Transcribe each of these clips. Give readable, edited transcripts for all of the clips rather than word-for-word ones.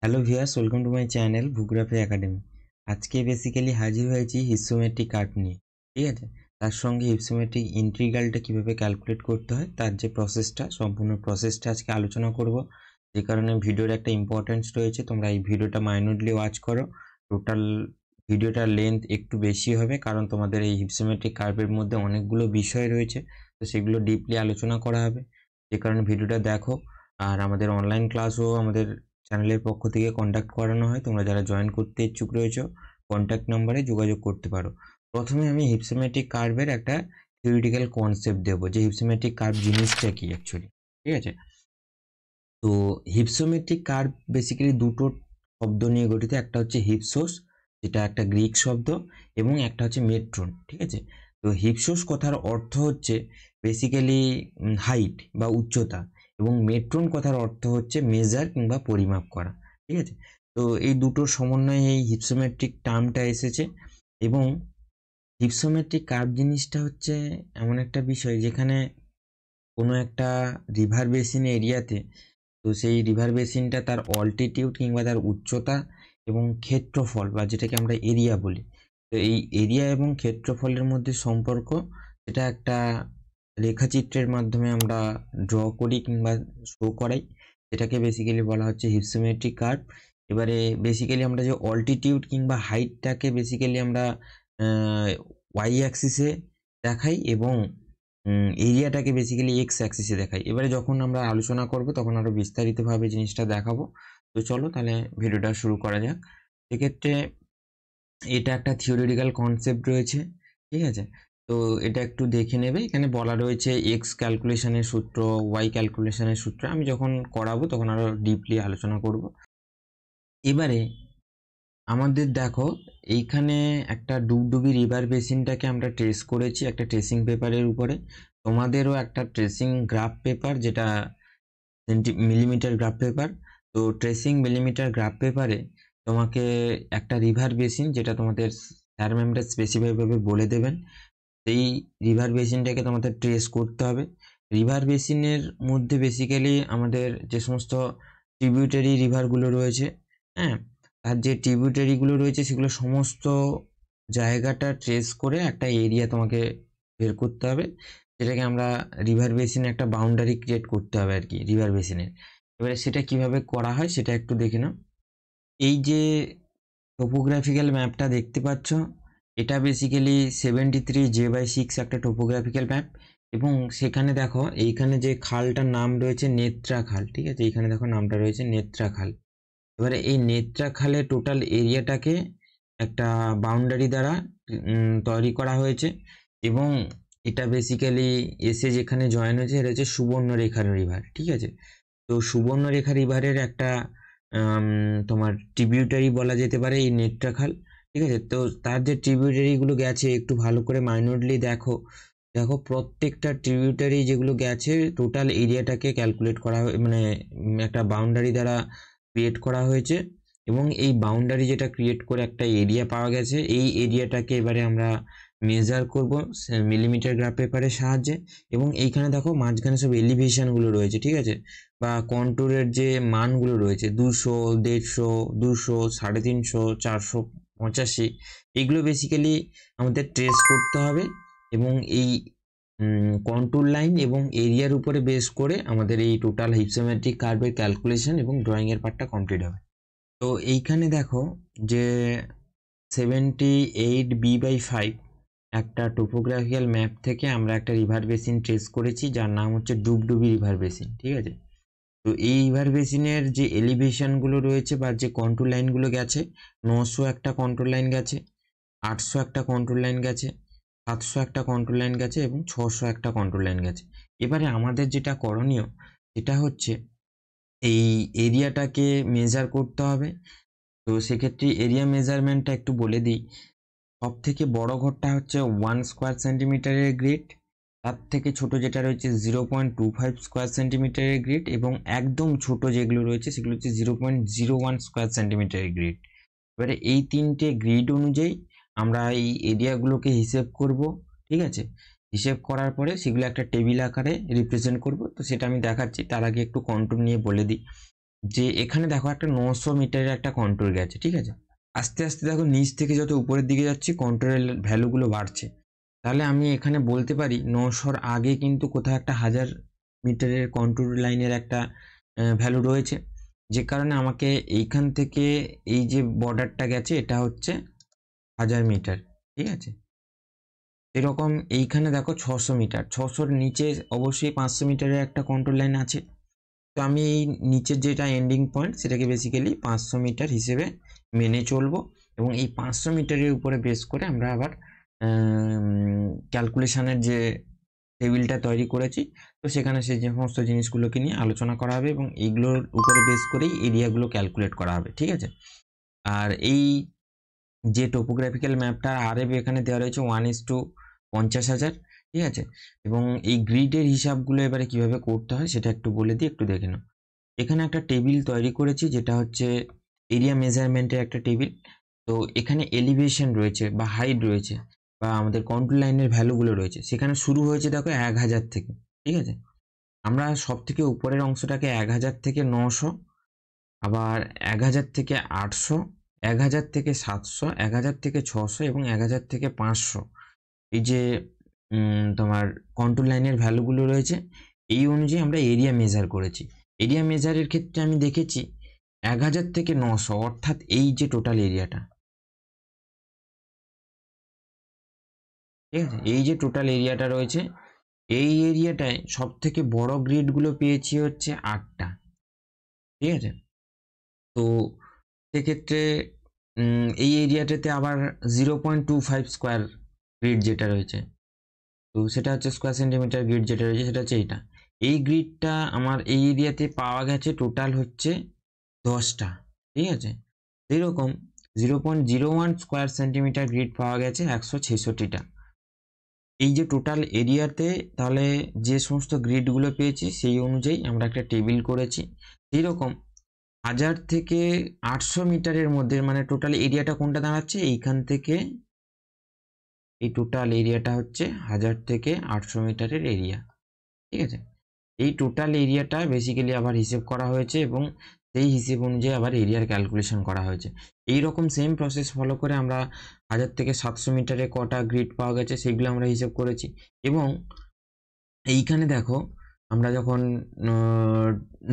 Hello viewers, welcome to my channel ভূগ্রাফি academy. আজকে basically হাজির হয়েছি হিস্টোমেট্রিক কার্ভ নিয়ে। ঠিক আছে, তার সঙ্গে হিস্টোমেট্রিক ইন্টিগ্রালটা কীভাবে ক্যালকুলেট করতে হয় তার যে প্রসেসটা, সম্পূর্ণ প্রসেসটা আজকে আলোচনা করব। যে কারণে ভিডিওর একটা ইম্পর্টেন্স রয়েছে, তোমরা এই ভিডিওটা মাইনুটলি ওয়াচ করো। টোটাল ভিডিওটার লেন্থ একটু বেশি হবে, কারণ তোমাদের এই হিস্টোমেট্রিক কার্ভের মধ্যে অনেকগুলো বিষয় রয়েছে, তো সেগুলো ডিপলি আলোচনা করা হবে। যে কারণে ভিডিওটা দেখো। আর আমাদের অনলাইন ক্লাসও আমাদের চ্যানেলের পক্ষ থেকে কন্ট্যাক্ট করানো হয়। তোমরা যারা জয়েন করতে ইচ্ছুক রয়েছো, কন্ট্যাক্ট নাম্বারে যোগাযোগ করতে পারো। প্রথমে আমি হিপসোমেট্রিক কার্ভের একটা থিওরিটিক্যাল কনসেপ্ট দেবো যে হিপসোমেট্রিক কার্ভ জিনিসটা কি অ্যাকচুয়ালি। ঠিক আছে, তো হিপসোমেট্রিক কার্ভ বেসিক্যালি দুটো শব্দ নিয়ে গঠিত। একটা হচ্ছে হিপসোস, যেটা একটা গ্রিক শব্দ, এবং একটা হচ্ছে মেট্রন। ঠিক আছে, তো হিপসোস কথার অর্থ হচ্ছে বেসিক্যালি হাইট বা উচ্চতা, এবং মেট্রন কথার অর্থ হচ্ছে মেজার কিংবা পরিমাপ করা। ঠিক আছে, তো এই দুটোর সমন্বয়ে এই হিপসোমেট্রিক টার্মটা এসেছে। এবং হিপসোমেট্রিক কার্ভ জিনিসটা হচ্ছে এমন একটা বিষয় যেখানে কোনো একটা রিভার বেসিন এরিয়াতে, তো সেই রিভার বেসিনটা তার অল্টিটিউড কিংবা তার উচ্চতা এবং ক্ষেত্রফল বা যেটাকে আমরা এরিয়া বলি, তো এই এরিয়া এবং ক্ষেত্রফলের মধ্যে সম্পর্ক, সেটা একটা রেখাচিত্রের মাধ্যমে আমরা ড্র করি কিংবা শো করাই। এটাকে বেসিক্যালি বলা হচ্ছে হিপসোমেট্রিক কার্ভ। এবারে বেসিক্যালি আমরা যে অল্টিটিউড কিংবা হাইটটাকে বেসিক্যালি আমরা ওয়াই অ্যাক্সিসে দেখাই, এবং এরিয়াটাকে বেসিক্যালি এক্স অ্যাক্সিসে দেখাই। এবারে যখন আমরা আলোচনা করব তখন আরও বিস্তারিতভাবে জিনিসটা দেখাবো। তো চলো তাহলে ভিডিওটা শুরু করা যাক। সেক্ষেত্রে এটা একটা থিওরিটিক্যাল কনসেপ্ট রয়েছে। ঠিক আছে, তো এটা একটু দেখে নেবে। এখানে বলা রয়েছে এক্স ক্যালকুলেশনের সূত্র, ওয়াই ক্যালকুলেশনের সূত্র। আমি যখন করাবো তখন আরও ডিপলি আলোচনা করব। এবারে আমাদের দেখো, এইখানে একটা ডুগডুগি রিভার বেসিনটাকে আমরা ট্রেস করেছি একটা ট্রেসিং পেপারের উপরে। তোমাদেরও একটা ট্রেসিং গ্রাফ পেপার, যেটা মিলিমিটার গ্রাফ পেপার। তো ট্রেসিং মিলিমিটার গ্রাফ পেপারে তোমাকে একটা রিভার বেসিন, যেটা তোমাদের স্যার ম্যামরা স্পেসিফাইভাবে বলে দেবেন, সেই রিভার বেসিনটাকে তোমাদের ট্রেস করতে হবে। রিভার বেসিনের মধ্যে বেসিক্যালি আমাদের যে সমস্ত ট্রিবিউটারি রিভারগুলো রয়েছে, হ্যাঁ, আর যে ট্রিবিউটারিগুলো রয়েছে সেগুলো সমস্ত জায়গাটা ট্রেস করে একটা এরিয়া তোমাকে বের করতে হবে, যেটাকে আমরা রিভার বেসিনে একটা বাউন্ডারি ক্রিয়েট করতে হবে আর কি রিভার বেসিনের। এবারে সেটা কিভাবে করা হয় সেটা একটু দেখে নাও। এই যে টোপোগ্রাফিক্যাল ম্যাপটা দেখতে পাচ্ছ, এটা বেসিক্যালি 73J/6 একটা টোপোগ্রাফিক্যাল ম্যাপ। এবং সেখানে দেখো এইখানে যে খালটার নাম রয়েছে নেত্রা খাল। ঠিক আছে, এইখানে দেখো নামটা রয়েছে নেত্রা খাল। এবারে এই নেত্রা খালে টোটাল এরিয়াটাকে একটা বাউন্ডারি দ্বারা তৈরি করা হয়েছে, এবং এটা বেসিক্যালি এসে যেখানে জয়েন হয়েছে এটা হচ্ছে সুবর্ণরেখা রিভার। ঠিক আছে, তো সুবর্ণরেখা রিভারের একটা তোমার ট্রিবিউটারি বলা যেতে পারে এই নেত্রা খাল। ঠিক আছে, তো তার যে ট্রিবিউটারিগুলো গেছে একটু ভালো করে মাইনরলি দেখো। দেখো প্রত্যেকটা ট্রিবিউটারি যেগুলো গেছে টোটাল এরিয়াটাকে ক্যালকুলেট করা মানে একটা বাউন্ডারি দ্বারা ক্রিয়েট করা হয়েছে, এবং এই বাউন্ডারি যেটা ক্রিয়েট করে একটা এরিয়া পাওয়া গেছে, এই এরিয়াটাকে এবারে আমরা মেজার করব মিলিমিটার গ্রাফ পেপারের সাহায্যে। এবং এইখানে দেখো মাঝখানে সব এলিভেশনগুলো রয়েছে। ঠিক আছে, বা কন্ট্যুরের যে মানগুলো রয়েছে 200, 150, 200, 350, 485, এগুলো বেসিক্যালি আমাদের ট্রেস করতে হবে। এবং এই কন্ট্যুর লাইন এবং এরিয়ার উপরে বেস করে আমাদের এই টোটাল হিপসোমেট্রিক কার্ভের ক্যালকুলেশন এবং ড্রয়িংয়ের পার্টটা কমপ্লিট হবে। তো এইখানে দেখো যে 78B/5 একটা টোপোগ্রাফিক্যাল ম্যাপ থেকে আমরা একটা রিভার বেসিন ট্রেস করেছি, যার নাম হচ্ছে ডুগডুগি রিভার বেসিন। ঠিক আছে, তো এই রিভার বেসিনের যে এলিভেশনগুলো রয়েছে বা যে কন্ট্রোল লাইনগুলো গেছে, 900 একটা কন্ট্রোল লাইন গেছে, 800 একটা কন্ট্রোল লাইন গেছে, 700 একটা কন্ট্রোল লাইন গেছে, এবং 600 একটা কন্ট্রোল লাইন গেছে। এবারে আমাদের যেটা করণীয় সেটা হচ্ছে এই এরিয়াটাকে মেজার করতে হবে। তো সেক্ষেত্রে এরিয়া মেজারমেন্টটা একটু বলে দিই। সব থেকে বড় ঘরটা হচ্ছে 1 স্কোয়ার সেন্টিমিটারের গ্রিড, তার থেকে ছোট যেটা রয়েছে 0.25 স্কোয়ার সেন্টিমিটারের গ্রিড, এবং একদম ছোট যেগুলো রয়েছে সেগুলো হচ্ছে 0.01 স্কোয়ার সেন্টিমিটারের গ্রিড। এবারে এই তিনটে গ্রিড অনুযায়ী আমরা এই এরিয়াগুলোকে হিসেব করব। ঠিক আছে, হিসেব করার পরে সেগুলো একটা টেবিল আকারে রিপ্রেজেন্ট করব। তো সেটা আমি দেখাচ্ছি, তার আগে একটু কন্ট্যুর নিয়ে বলে দিই। যে এখানে দেখো একটা 900 মিটারের একটা কন্ট্রোল গেছে, ঠিক আছে। আস্তে আস্তে দেখো নিচ থেকে যত উপরের দিকে যাচ্ছি কন্ট্রোলের ভ্যালুগুলো বাড়ছে। তাহলে আমি এখানে বলতে পারি 900-র আগে কিন্তু কোথাও একটা 1000 মিটারের কন্ট্রোল লাইনের একটা ভ্যালু রয়েছে, যে কারণে আমাকে এইখান থেকে এই যে বর্ডারটা গেছে এটা হচ্ছে 1000 মিটার, ঠিক আছে। এরকম এইখানে দেখো 600 মিটার, 600-র নিচে অবশ্যই 500 মিটারের একটা কন্ট্রোল লাইন আছে। তো আমি এই নিচের যেটা এন্ডিং পয়েন্ট সেটাকে বেসিক্যালি 500 মিটার হিসেবে মেনে চলবো, এবং এই 500 মিটারের উপরে বেস করে আমরা আবার ক্যালকুলেশনের যে টেবিলটা তৈরি করেছি, তো সেখানে সেই সমস্ত জিনিসগুলোকে নিয়ে আলোচনা করা হবে এবং এইগুলোর উপরে বেস করেই এরিয়াগুলো ক্যালকুলেট করা হবে, ঠিক আছে। আর এই যে টোপোগ্রাফিক্যাল ম্যাপটা আরএফ এখানে দেওয়া রয়েছে 1:50,000, ঠিক আছে। এবং এই গ্রিডের হিসাবগুলো এবারে কিভাবে করতে হয় সেটা একটু বলে দিই, একটু দেখে নাও। এখানে একটা টেবিল তৈরি করেছি যেটা হচ্ছে এরিয়া মেজারমেন্টের একটা টেবিল। তো এখানে এলিভেশন রয়েছে বা হাইট রয়েছে বা আমাদের কন্ট্রোল লাইনের ভ্যালুগুলো রয়েছে, সেখানে শুরু হয়েছে দেখো 1000 থেকে, ঠিক আছে। আমরা সব থেকে উপরের অংশটাকে 1000 থেকে 900, আবার 1000 থেকে 800, 1000 থেকে 700, 1000 থেকে 600 এবং 1000 থেকে 500, এই যে তোমার কন্ট্রোল লাইনের ভ্যালুগুলো রয়েছে এই অনুযায়ী আমরা এরিয়া মেজার করেছি। এরিয়া মেজারের ক্ষেত্রে আমি দেখেছি 1000 থেকে 900, অর্থাৎ এই যে টোটাল এরিয়াটা, ঠিক আছে, এই যে টোটাল এরিয়াটা রয়েছে এই এরিয়াটায় সব থেকে বড় গ্রিডগুলো পেয়েছি হচ্ছে 8টা, ঠিক আছে। তো সেক্ষেত্রে এই এরিয়াটাতে আবার 0.25 স্কোয়ার গ্রিড যেটা রয়েছে, তো সেটা হচ্ছে স্কোয়ার সেন্টিমিটার গ্রিড যেটা রয়েছে সেটা হচ্ছে এইটা। এই গ্রিডটা আমার এই এরিয়াতে পাওয়া গেছে টোটাল হচ্ছে 10টা, ঠিক আছে। এরকম 0.01 স্কোয়ার সেন্টিমিটার গ্রিড পাওয়া গেছে 166টা। এই যে টোটাল এরিয়াতে তাহলে যে সমস্ত গ্রিডগুলো পেয়েছি সেই অনুযায়ী আমরা একটা টেবিল করেছি। এইরকম 1000 থেকে 800 মিটারের মধ্যে মানে টোটাল এরিয়াটা কোনটা দাঁড়াচ্ছে, এইখান থেকে এই টোটাল এরিয়াটা হচ্ছে 1000 থেকে 800 মিটারের এরিয়া, ঠিক আছে। এই টোটাল এরিয়াটা বেসিক্যালি আবার হিসেব করা হয়েছে এবং সেই হিসেব অনুযায়ী আবার এরিয়ার ক্যালকুলেশন করা হয়েছে। এই রকম সেম প্রসেস ফলো করে আমরা 1000 থেকে 700 মিটারে কটা গ্রিড পাওয়া গেছে সেগুলো আমরা হিসেব করেছি। এবং এইখানে দেখো আমরা যখন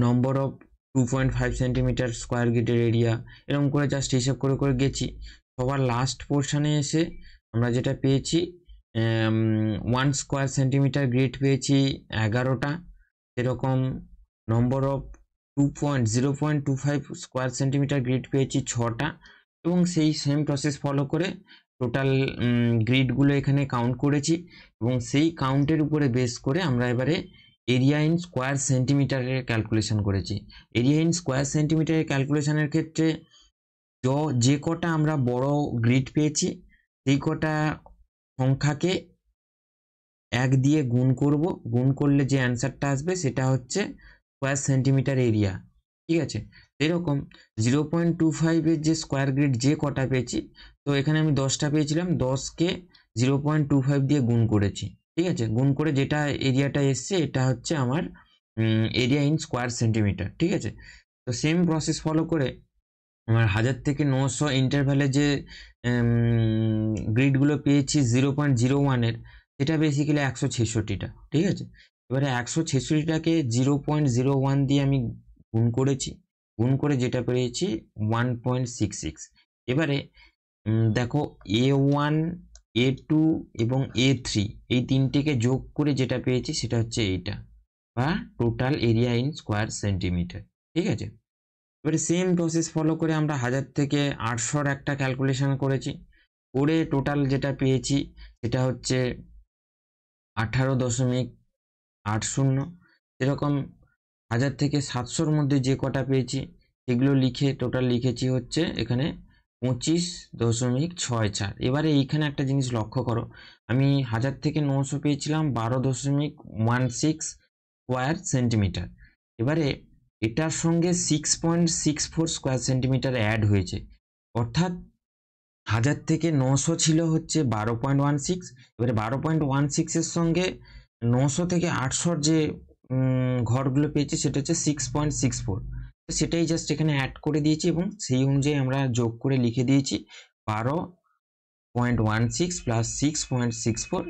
নম্বর অফ 2.5 সেন্টিমিটার স্কোয়ার গ্রিডের এরিয়া এরকম করে জাস্ট হিসেব করে করে গেছি, সবার লাস্ট পোর্শনে এসে আমরা যেটা পেয়েছি 1 স্কোয়ার সেন্টিমিটার গ্রিড পেয়েছি 11টা, সেরকম number of 0.25 square centimetre grid পেয়েছি 6টা, এবং সেই সেম প্রসেস ফলো করে টোটাল গ্রিডগুলো এখানে কাউন্ট করেছি এবং সেই কাউন্টের উপরে বেস করে আমরা এবারে এরিয়া ইন স্কোয়ার সেন্টিমিটারের ক্যালকুলেশন করেছি। এরিয়া ইন স্কোয়ার সেন্টিমিটারের ক্যালকুলেশনের ক্ষেত্রে যে কটা আমরা বড় গ্রিড পেয়েছি সেই কটা সংখ্যাকে 1 দিয়ে গুণ করব, গুণ করলে যে অ্যান্সারটা আসবে সেটা হচ্ছে স্কোয়ার সেন্টিমিটার এরিয়া, ঠিক আছে। এরকম 0.25-এর যে স্কোয়ার গ্রিড যে কটা পেয়েছি, তো এখানে আমি 10টা পেয়েছিলাম, 10কে 0.25 দিয়ে গুণ করেছি, ঠিক আছে। গুণ করে যেটা এরিয়াটা এসছে এটা হচ্ছে আমার এরিয়া ইন স্কোয়ার সেন্টিমিটার, ঠিক আছে। তো সেম প্রসেস ফলো করে আমার 1000 থেকে 900 ইন্টারভ্যালে যে গ্রিডগুলো পেয়েছি 0.01-এর, সেটা বেসিক্যালি 166টা, ঠিক আছে। এবারে 166টাকে 0.01 দিয়ে আমি গুণ করেছি, গুণ করে যেটা পেয়েছি 1.66। এবারে দেখো A1, A2 এবং A3 এই তিনটেকে যোগ করে যেটা পেয়েছি সেটা হচ্ছে এইটা, বা total area in square centimetre, ঠিক আছে। এবারে সেম প্রসেস ফলো করে আমরা 1000 থেকে 800-র একটা ক্যালকুলেশন করেছি, করে টোটাল যেটা পেয়েছি সেটা হচ্ছে 18.80। এরকম 1000 থেকে 700-র মধ্যে যে কটা পেয়েছি সেগুলো লিখে টোটাল লিখেছি হচ্ছে এখানে 25.64। এবারে এইখানে একটা জিনিস লক্ষ্য করো, আমি 1000 থেকে 900 পেয়েছিলাম 12.16 স্কোয়ার সেন্টিমিটার। এবারে এটার সঙ্গে 6.64 স্কোয়ার সেন্টিমিটার অ্যাড হয়েছে, অর্থাৎ 1000 থেকে 900 ছিল হচ্ছে 12.16, এবারে 12.16-এর সঙ্গে 900 থেকে 800-র যে ঘরগুলো পেয়েছি সেটা হচ্ছে 6.64, তো সেটাই জাস্ট এখানে অ্যাড করে দিয়েছি এবং সেই অনুযায়ী আমরা যোগ করে লিখে দিয়েছি 12.16 প্লাস 6.64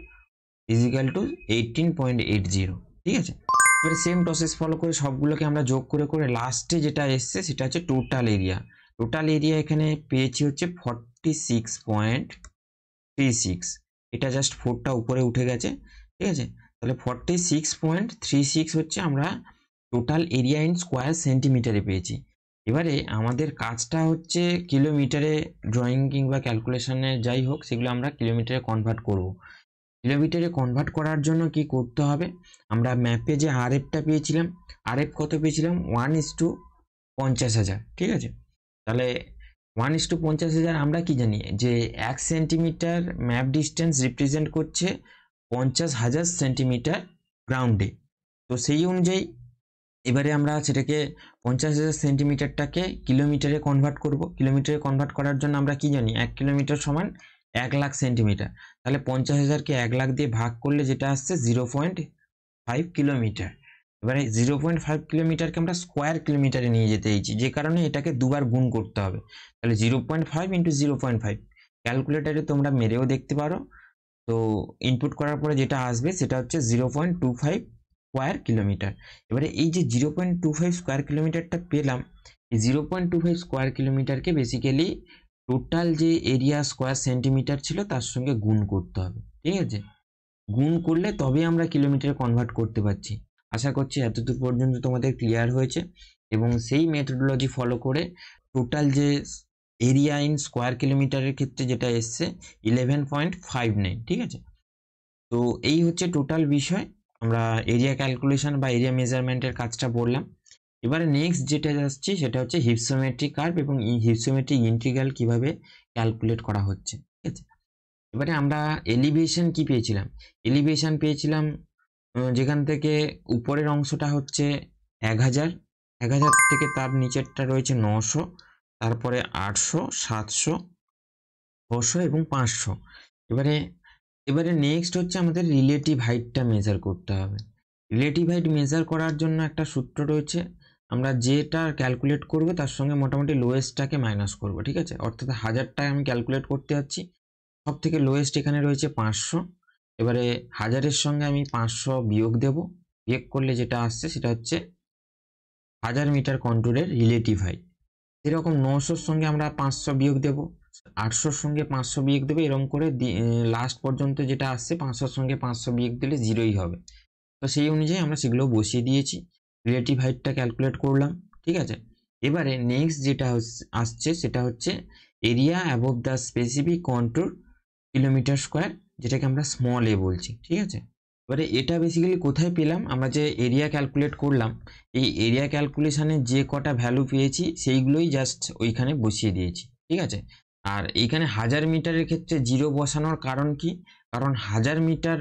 ইজিক্যাল টু 18.80। ঠিক আছে, এবারে সেম প্রসেস ফলো করে সবগুলোকে আমরা যোগ করে করে লাস্টে যেটা এসছে সেটা হচ্ছে টোটাল এরিয়া। টোটাল এরিয়া এখানে পেয়েছি হচ্ছে 46.36, এটা জাস্ট 4টা উপরে উঠে গেছে। ঠিক আছে, তাহলে 46.36 হচ্ছে আমরা টোটাল এরিয়া ইন স্কোয়ার সেন্টিমিটারে পেয়েছি। এবারে আমাদের কাজটা হচ্ছে কিলোমিটারে, ড্রয়িং কিংবা ক্যালকুলেশনে যাই হোক সেগুলো আমরা কিলোমিটারে কনভার্ট করব। কিলোমিটারে কনভার্ট করার জন্য কি করতে হবে, আমরা ম্যাপে যে আরএফটা পেয়েছিলাম, আরএফ কত পেয়েছিলাম 1:50,000। ঠিক আছে, তাহলে 1:50,000 আমরা কি জানি যে 1 সেন্টিমিটার ম্যাপ ডিস্টেন্স রিপ্রেজেন্ট করছে 50,000 সেন্টিমিটার গ্রাউন্ডে। তো সেই অনুযায়ী এবারে আমরা সেটাকে 50,000 সেন্টিমিটারটাকে কিলোমিটারে কনভার্ট করব। কিলোমিটারে কনভার্ট করার জন্য আমরা কি জানি 1 কিলোমিটার সমান 1 লাখ সেন্টিমিটার। তাহলে 50,000কে 1 লাখ দিয়ে ভাগ করলে যেটা আসছে 0.5 কিলোমিটার। এবারে 0.5 কিলোমিটারকে আমরা স্কোয়ার কিলোমিটারে নিয়ে যেতে চাইছি, যে কারণে এটাকে দুবার গুণ করতে হবে। তাহলে 0.5 ইন্টু 0.5, ক্যালকুলেটারে তোমরা মেরেও দেখতে পারো। তো ইনপুট করার পরে যেটা আসবে সেটা হচ্ছে 0.25 স্কোয়ার কিলোমিটার। এবারে এই যে 0.25 স্কোয়ার কিলোমিটারটা পেলাম, এই 0.25 স্কোয়ার কিলোমিটারকে বেসিক্যালি টোটাল যে এরিয়া স্কোয়ার সেন্টিমিটার ছিল তার সঙ্গে গুণ করতে হবে। ঠিক আছে, গুণ করলে তবে আমরা কিলোমিটারে কনভার্ট করতে পারছি। আশা করছি এতদূর পর্যন্ত তোমাদের ক্লিয়ার হয়েছে এবং সেই মেথডোলজি ফলো করে টোটাল যে এরিয়া ইন স্কোয়ার কিলোমিটারের ক্ষেত্রে যেটা এসছে 11.59। ঠিক আছে, তো এই হচ্ছে টোটাল বিষয়। আমরা এরিয়া ক্যালকুলেশন বা এরিয়া মেজারমেন্টের কাজটা বললাম। এবারে নেক্সট যেটা আসছে সেটা হচ্ছে হিপসোমেট্রিক কার্ভ এবং হিপসোমেট্রিক ইন্টিগ্রাল কিভাবে ক্যালকুলেট করা হচ্ছে। ঠিক আছে, এবারে আমরা এলিভেশন কি পেয়েছিলাম, এলিভেশন পেয়েছিলাম যেখান থেকে উপরের অংশটা হচ্ছে 1000, 1000 থেকে তার নিচেরটা রয়েছে 900, তারপরে 800, 700, 600 এবং 500। এবারে নেক্সট হচ্ছে আমাদের রিলেটিভ হাইটটা মেজার করতে হবে। রিলেটিভ হাইট মেজার করার জন্য একটা সূত্র রয়েছে, আমরা যেটা ক্যালকুলেট করব তার সঙ্গে মোটামুটি লোয়েস্টটাকে মাইনাস করব। ঠিক আছে, অর্থাৎ 1000টায় আমি ক্যালকুলেট করতে যাচ্ছি, সব থেকে লোয়েস্ট এখানে রয়েছে 500। এবারে 1000-এর সঙ্গে আমি 500 বিয়োগ দেব, বিয়োগ করলে যেটা আসছে সেটা হচ্ছে 1000 মিটার কন্ট্যুরের রিলেটিভ হাইট। এরকম 900-র সঙ্গে আমরা 500 বিয়োগ দেব, 800-র সঙ্গে 500 বিয়োগ দেবো, এরকম করে লাস্ট পর্যন্ত যেটা আসছে 500-র সঙ্গে 500 বিয়োগ দিলে 0ই হবে। তো সেই অনুযায়ী আমরা সেগুলো বসিয়ে দিয়েছি, রিলেটিভ হাইটটা ক্যালকুলেট করলাম। ঠিক আছে, এবারে নেক্সট যেটা আসছে সেটা হচ্ছে area above the specific contour kilometre square, যেটাকে আমরা স্মল এ বলছি। ঠিক আছে, এবারে এটা বেসিক্যালি কোথায় পেলাম, আমরা যে এরিয়া ক্যালকুলেট করলাম এই এরিয়া ক্যালকুলেশনে যে কটা ভ্যালু পেয়েছি সেইগুলোই জাস্ট ওইখানে বসিয়ে দিয়েছি। ঠিক আছে, আর এইখানে 1000 মিটারের ক্ষেত্রে 0 বসানোর কারণ কি, কারণ 1000 মিটার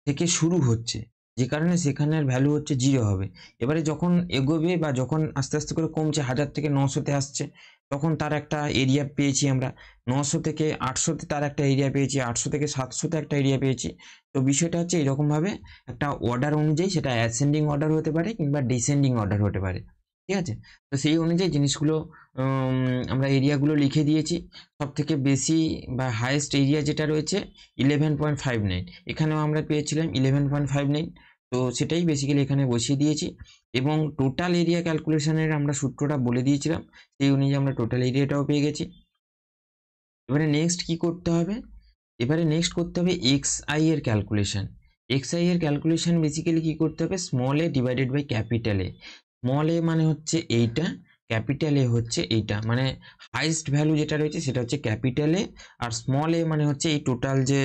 থেকে শুরু হচ্ছে, যে কারণে সেখানের ভ্যালু হচ্ছে 0 হবে। এবারে যখন এগোবে বা যখন আস্তে আস্তে করে কমছে 1000 থেকে 900-তে আসছে, তখন তার একটা এরিয়া পেয়েছি আমরা, 900 থেকে 800-তে তার একটা এরিয়া পেয়েছি, 800 থেকে 700-তে একটা এরিয়া পেয়েছি। তো বিষয়টা হচ্ছে এরকমভাবে একটা অর্ডার অনুযায়ী, সেটা অ্যাসেন্ডিং অর্ডার হতে পারে কিংবা ডিসেন্ডিং অর্ডার হতে পারে। ঠিক আছে, তো সেই অনুযায়ী জিনিসগুলো আমরা এরিয়াগুলো লিখে দিয়েছি। সব থেকে বেশি বা হাইয়েস্ট এরিয়া যেটা রয়েছে 11.59, এখানেও আমরা পেয়েছিলাম 11.59। তো সেটাই বেসিক্যালি এখানে বসিয়ে দিয়েছি এবং টোটাল এরিয়া ক্যালকুলেশনের আমরা সূত্রটা বলে দিয়েছিলাম, সেই অনুযায়ী আমরা টোটাল এরিয়াটাও পেয়ে গেছি। এবারে নেক্সট কি করতে হবে, এবারে নেক্সট করতে হবে xi এর ক্যালকুলেশন। xi এর ক্যালকুলেশন বেসিক্যালি কি করতে হবে, small a divided by capital A. Small a মানে হচ্ছে এইটা, ক্যাপিটাল এ হচ্ছে এইটা, মানে হাইস্ট ভ্যালু যেটা রয়েছে সেটা হচ্ছে capital A, R small a মানে হচ্ছে এই টোটাল যে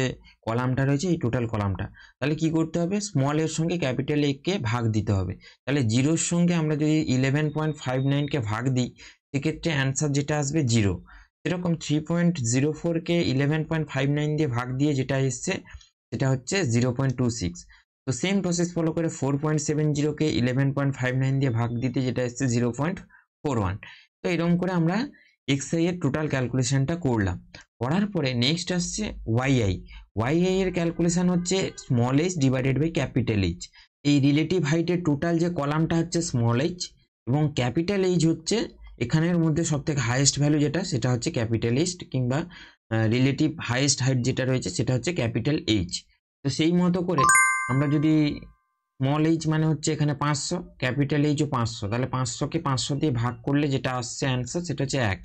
কলামটা রয়েছে এই টোটাল কলামটা। তাহলে কি করতে হবে, স্মল এর সঙ্গে ক্যাপিটাল এ কে ভাগ দিতে হবে। তাহলে 0-র সঙ্গে আমরা যদি 11.59কে ভাগ দিই সেক্ষেত্রে অ্যান্সার যেটা আসবে 0। এরকম 3.04কে 11.59 দিয়ে ভাগ দিয়ে যেটা এসছে সেটা হচ্ছে 0.26। তো সেম প্রসেস ফলো করে 4.70কে 11.59 দিয়ে ভাগ দিতে যেটা এসছে 0.41। তো এরকম করে আমরা xi এর টোটাল ক্যালকুলেশনটা করলাম। করার পরে নেক্সট আসছে yi এর ক্যালকুলেশন হচ্ছে small h divided by capital H। এই রিলেটিভ হাইটের টোটাল যে কলামটা হচ্ছে স্মল h, এবং ক্যাপিটাল এইচ হচ্ছে এখানের মধ্যে সবথেকে হাইয়েস্ট ভ্যালু যেটা সেটা হচ্ছে ক্যাপিটালিস্ট, কিংবা রিলেটিভ হাইয়েস্ট হাইট যেটা রয়েছে সেটা হচ্ছে ক্যাপিটাল এইচ। তো সেই মতো করে আমরা যদি স্মল এইচ মানে হচ্ছে এখানে 500, ক্যাপিটাল এইচও 500, তাহলে 500কে 500 দিয়ে ভাগ করলে যেটা আসছে অ্যান্সার সেটা হচ্ছে 1।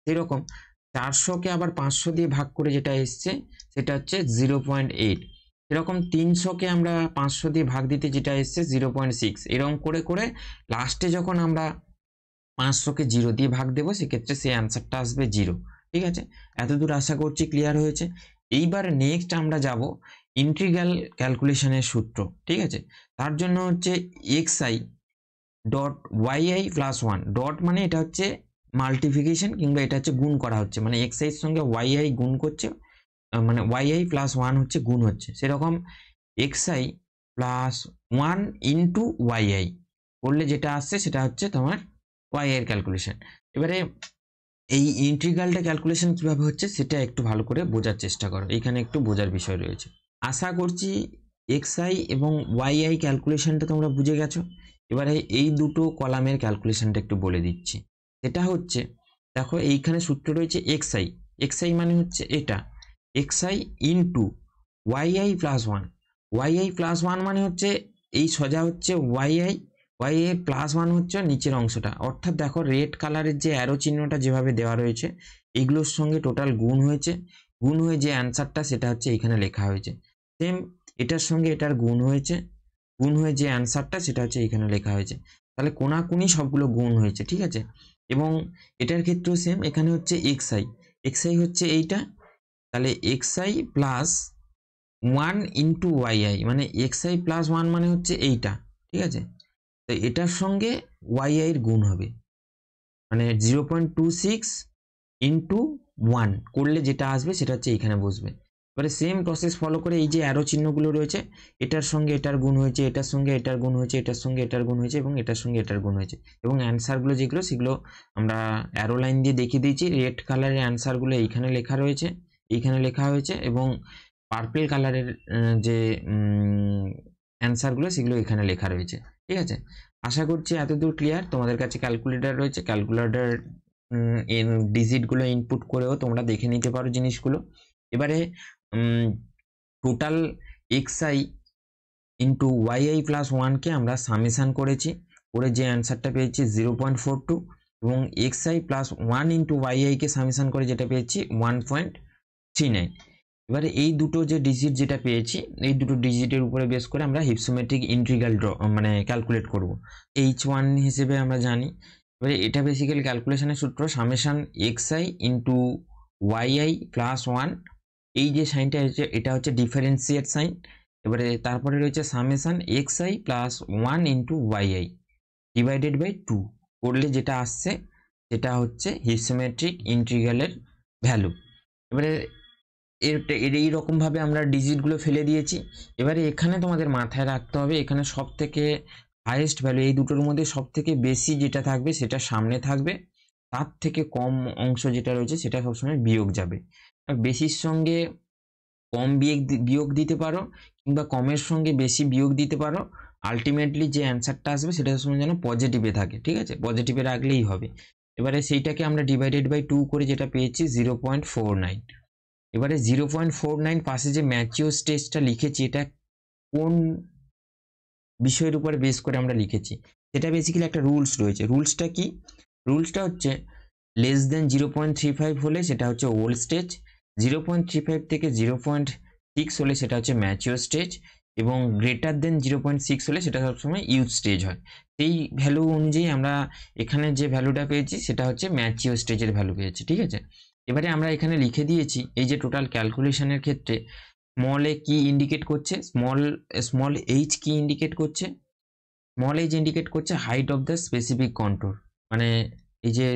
সেরকম 400কে আবার 500 দিয়ে ভাগ করে যেটা এসছে সেটা হচ্ছে 0.8। এরকম 300কে আমরা 500 দিয়ে ভাগ দিতে যেটা এসছে 0.6। এরকম করে করে লাস্টে যখন আমরা 500কে 0 দিয়ে ভাগ দেবো সেক্ষেত্রে সেই অ্যান্সারটা আসবে 0। ঠিক আছে, এতদূর আশা করছি ক্লিয়ার হয়েছে। এইবার নেক্সট আমরা যাব ইন্টিগ্রাল ক্যালকুলেশনের সূত্র। ঠিক আছে, তার জন্য হচ্ছে xi ডট ওয়াইআই প্লাস 1 ডট, মানে এটা হচ্ছে মাল্টিপ্লিকেশন কিংবা এটা হচ্ছে গুণ করা হচ্ছে, মানে xi এর সঙ্গে ওয়াইআই গুণ করছে, মানে ওয়াইআই প্লাস 1 হচ্ছে গুণ হচ্ছে। সেরকম xi প্লাস 1 ইন্টু ওয়াইআই করলে যেটা আসছে সেটা হচ্ছে তোমার ওয়াই এর ক্যালকুলেশন। এবারে এই ইন্টিগ্রালটা ক্যালকুলেশন কিভাবে হচ্ছে সেটা একটু ভালো করে বোঝার চেষ্টা করো, এখানে একটু বোঝার বিষয় রয়েছে। আশা করছি xi এবং ওয়াইআই ক্যালকুলেশনটা তোমরা বুঝে গেছো। এবারে এই দুটো কলামের ক্যালকুলেশনটা একটু বলে দিচ্ছি। সেটা হচ্ছে, দেখো এইখানে সূত্র রয়েছে xi মানে হচ্ছে এটা xi ইন্টু ওয়াইআই প্লাস 1। ওয়াইআই প্লাস 1 মানে হচ্ছে এই সোজা হচ্ছে ওয়াইআই, ওয়াইআই প্লাস 1 হচ্ছে নিচের অংশটা, অর্থাৎ দেখো রেড কালারের যে অ্যারো চিহ্নটা যেভাবে দেওয়া রয়েছে এগুলোর সঙ্গে টোটাল গুণ হয়েছে, গুণ হয়ে যে অ্যান্সারটা সেটা হচ্ছে এখানে লেখা হয়েছে। সেম এটার সঙ্গে এটার গুণ হয়েছে, গুণ হয়ে যে অ্যান্সারটা সেটা হচ্ছে এখানে লেখা হয়েছে। তাহলে কোনাকুনি সবগুলো গুণ হয়েছে। ঠিক আছে, এবং এটার ক্ষেত্রেও সেম, এখানে হচ্ছে xi হচ্ছে এইটা, তাহলে xi প্লাস 1 ইন্টু ওয়াইআই, মানে xi প্লাস 1 মানে হচ্ছে এইটা। ঠিক আছে, তো এটার সঙ্গে ওয়াইআই এর গুণ হবে, মানে 0.26 ইন্টু 1 করলে যেটা আসবে সেটা হচ্ছে এইখানে বসবে। এবারে সেম প্রসেস ফলো করে এই যে অ্যারো চিহ্নগুলো রয়েছে এটার সঙ্গে এটার গুণ হয়েছে, এটার সঙ্গে এটার গুণ হয়েছে, এটার সঙ্গে এটার গুণ হয়েছে এবং এটার সঙ্গে এটার গুণ হয়েছে, এবং অ্যান্সারগুলো যেগুলো সেগুলো আমরা অ্যারো লাইন দিয়ে দেখিয়ে দিয়েছি। রেড কালারের অ্যান্সারগুলো এইখানে লেখা রয়েছে, এইখানে লেখা হয়েছে, এবং পার্পল কালারের যে অ্যান্সারগুলো সেগুলো এখানে লেখা রয়েছে। ঠিক আছে, আশা করছি এতদূর ক্লিয়ার। তোমাদের কাছে ক্যালকুলেটর রয়েছে, ক্যালকুলেটর ডিজিটগুলো ইনপুট করেও তোমরা দেখে নিতে পারো জিনিসগুলো। এবারে টোটাল xi ইন্টু ওয়াইআই প্লাস 1কে আমরা সামেশান করেছি, করে যে অ্যান্সারটা পেয়েছি 0.42, এবং xi প্লাস 1 ইন্টু ওয়াইআইকে সামেশান করে যেটা পেয়েছি 1.39। এবারে এই দুটো যে ডিজিট যেটা পেয়েছি এই দুটো ডিজিটের উপরে বেস করে আমরা হিপসোমেট্রিক ইন্টিগ্রাল মানে ক্যালকুলেট করব h1 হিসেবে আমরা জানি। এবারে এটা বেসিক্যালি ক্যালকুলেশনের সূত্র সামেশান xi ইন্টু ওয়াইআই প্লাস 1, এই যে সাইনটা হচ্ছে এটা হচ্ছে ডিফারেন্সিয়েট সাইন। এবারে তারপরে রয়েছে summation xi plus 1 into y i divided by 2 করলে যেটা আসছে সেটা হচ্ছে হিপসোমেট্রিক ইন্টিগ্রালের ভ্যালু। এবারে এইরকম ভাবে আমরা ডিজিটগুলো ফেলে দিয়েছি। এবারে এখানে তোমাদের মাথায় রাখতে হবে এখানে সব থেকে হাইয়েস্ট ভ্যালু এই দুটোর মধ্যে সব থেকে বেশি যেটা থাকবে সেটা সামনে থাকবে, তার থেকে কম অংশ যেটা রয়েছে সেটা সবসময় বিয়োগ যাবে। বেশির সঙ্গে কম বিয়োগ দিতে পারো কিংবা কমের সঙ্গে বেশি বিয়োগ দিতে পারো, আলটিমেটলি যে অ্যান্সারটা আসবে সেটা সবসময় যেন পজিটিভে থাকে। ঠিক আছে, পজিটিভে রাখলেই হবে। এবারে সেইটাকে আমরা ডিভাইডেড বাই 2 করে যেটা পেয়েছি 0.49। এবারে 0.49 পাশে যে ম্যাচিওর স্টেজটা লিখেছি এটা কোন বিষয়ের উপরে বেস করে আমরা লিখেছি সেটা বেসিক্যালি একটা রুলস রয়েছে। রুলসটা কি? রুলসটা হচ্ছে লেস দেন 0.35 হলে সেটা হচ্ছে ওল্ড স্টেজ, 0.35 থেকে 0.6 হলে সেটা হচ্ছে ম্যাচিওর স্টেজ, এবং গ্রেটার দেন 0.6 হলে সেটা সবসময় ইউথ স্টেজ হয়। সেই ভ্যালু অনুযায়ী আমরা এখানে যে ভ্যালুটা পেয়েছি সেটা হচ্ছে ম্যাচিওর স্টেজের ভ্যালু পেয়েছি। ঠিক আছে, এবারে আমরা এখানে লিখে দিয়েছি এই যে টোটাল ক্যালকুলেশনের ক্ষেত্রে স্মল এ কি ইন্ডিকেট করছে, স্মল এইচ কি ইন্ডিকেট করছে, স্মল এইচ ইন্ডিকেট করছে height of the specific contour, মানে এই যে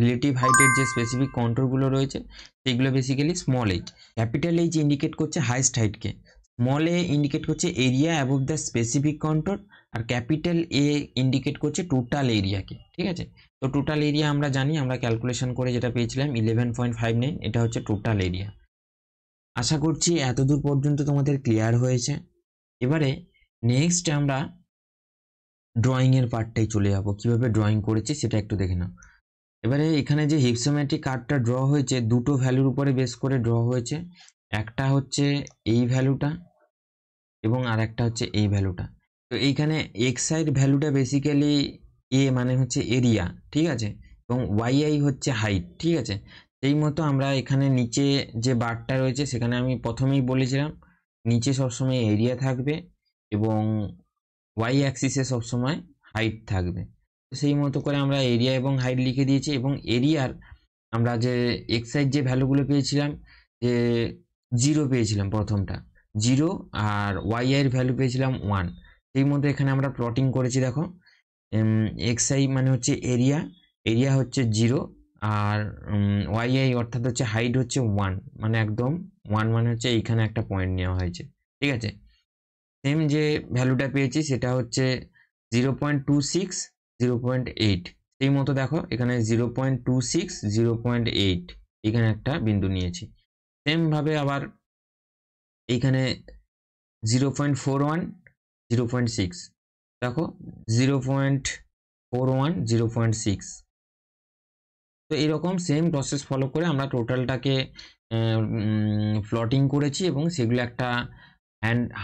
রিলেটিভ হাইটের যে স্পেসিফিক কন্ট্রোরগুলো রয়েছে সেগুলো basically small H. Capital H indicate করছে হাইস্ট হাইটকে, স্মল এ ইন্ডিকেট করছে area above the specific contour, আর ক্যাপিটাল এ ইন্ডিকেট করছে টোটাল এরিয়াকে। ঠিক আছে, তো টোটাল এরিয়া আমরা জানি, আমরা ক্যালকুলেশন করে যেটা পেয়েছিলাম 11.59, এটা হচ্ছে টোটাল এরিয়া। আশা করছি এতদূর পর্যন্ত তোমাদের ক্লিয়ার হয়েছে। এবারে নেক্সট আমরা ড্রয়িং এর পার্টটাই চলে যাব, কিভাবে ড্রয়িং করেছি সেটা একটু দেখে নাও। এবারে এখানে যে হিপসোমেট্রিক কার্ভটা ড্র হয়েছে দুটো ভ্যালুর উপরে বেস করে ড্র হয়েছে, একটা হচ্ছে এই ভ্যালুটা এবং আর একটা হচ্ছে এই ভ্যালুটা। তো এইখানে এক্স সাইড ভ্যালুটা বেসিক্যালি এ মানে হচ্ছে এরিয়া, ঠিক আছে, এবং ওয়াই আই হচ্ছে হাইট, ঠিক আছে। সেই মতো আমরা এখানে নিচে যে বারটা রয়েছে সেখানে আমি প্রথমেই বলেছিলাম নিচে সবসময় এরিয়া থাকবে এবং ওয়াই অ্যাক্সিসে সবসময় হাইট থাকবে। তো সেই মতো করে আমরা এরিয়া এবং হাইট লিখে দিয়েছি, এবং এরিয়ার আমরা যে এক্স সাইড যে ভ্যালুগুলো পেয়েছিলাম, যে 0 পেয়েছিলাম প্রথমটা 0, আর ওয়াই এর ভ্যালু পেয়েছিলাম 1। সেই মতো এখানে আমরা প্লটিং করেছি, দেখো এক্স আই মানে হচ্ছে এরিয়া, এরিয়া হচ্ছে 0, আর ওয়াই আই অর্থাৎ হচ্ছে হাইট হচ্ছে 1, মানে একদম 1 মানে হচ্ছে এইখানে একটা পয়েন্ট নেওয়া হয়েছে, ঠিক আছে। সেম যে ভ্যালুটা পেয়েছি সেটা হচ্ছে 0.26, 0.8। সেই মতো দেখো এখানে 0.26, 0.8 এখানে একটা বিন্দু নিয়েছি। সেম ভাবে আবার এইখানে 0.41, 0.6 দেখো, 0.41, 0.6। তো এরকম সেম প্রসেস ফলো করে আমরা টোটালটাকে প্লটিং করেছি, এবং সেগুলো একটা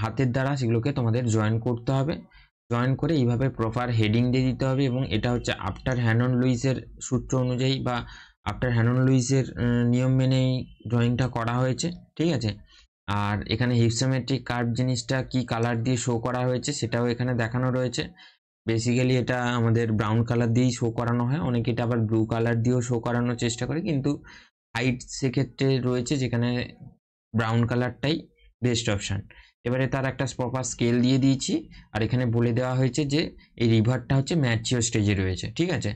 হাতের দ্বারা সেগুলোকে তোমাদের জয়েন করতে হবে। জয়েন করে এইভাবে প্রপার হেডিং দিয়ে দিতে হবে, এবং এটা হচ্ছে আফটার হ্যানন লুইসের সূত্র অনুযায়ী বা আফটার হ্যানন লুইসের নিয়ম মেনেই ড্রয়িংটা করা হয়েছে, ঠিক আছে। আর এখানে হিপসোমেট্রিক কার্ভ জিনিসটা কি কালার দিয়ে শো করা হয়েছে সেটাও এখানে দেখানো রয়েছে। বেসিক্যালি এটা আমাদের ব্রাউন কালার দিয়েই শো করানো হয়, অনেকে এটা আবার ব্লু কালার দিয়েও শো করানোর চেষ্টা করে, কিন্তু হাইট সেক্ষেত্রে রয়েছে যেখানে ব্রাউন কালারটাই বেস্ট অপশান। এবারে তার একটা প্রপার স্কেল দিয়ে দিয়েছি, আর এখানে বলে দেওয়া হয়েছে যে এই রিভারটা হচ্ছে ম্যাচিওর স্টেজে রয়েছে, ঠিক আছে।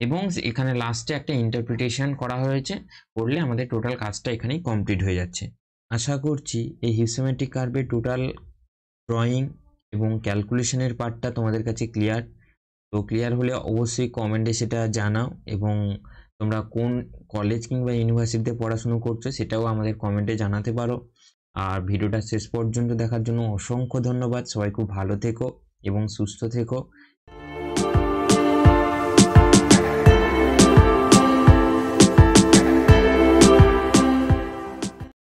এবং এখানে লাস্টে একটা ইন্টারপ্রিটেশন করা হয়েছে, করলে আমাদের টোটাল কাজটা এখানেই কমপ্লিট হয়ে যাচ্ছে। আশা করছি এই হিপসোমেট্রিক কার্ভের টোটাল ড্রয়িং এবং ক্যালকুলেশনের পার্টটা তোমাদের কাছে ক্লিয়ার। তো ক্লিয়ার হলে অবশ্যই কমেন্টে সেটা জানাও, এবং তোমরা কোন কলেজ কিংবা ইউনিভার্সিটিতে পড়াশুনো করছো সেটাও আমাদের কমেন্টে জানাতে পারো। আর ভিডিওটা শেষ পর্যন্ত দেখার জন্য অসংখ্য ধন্যবাদ। সবাই খুব ভালো থেকো এবং সুস্থ থেকো।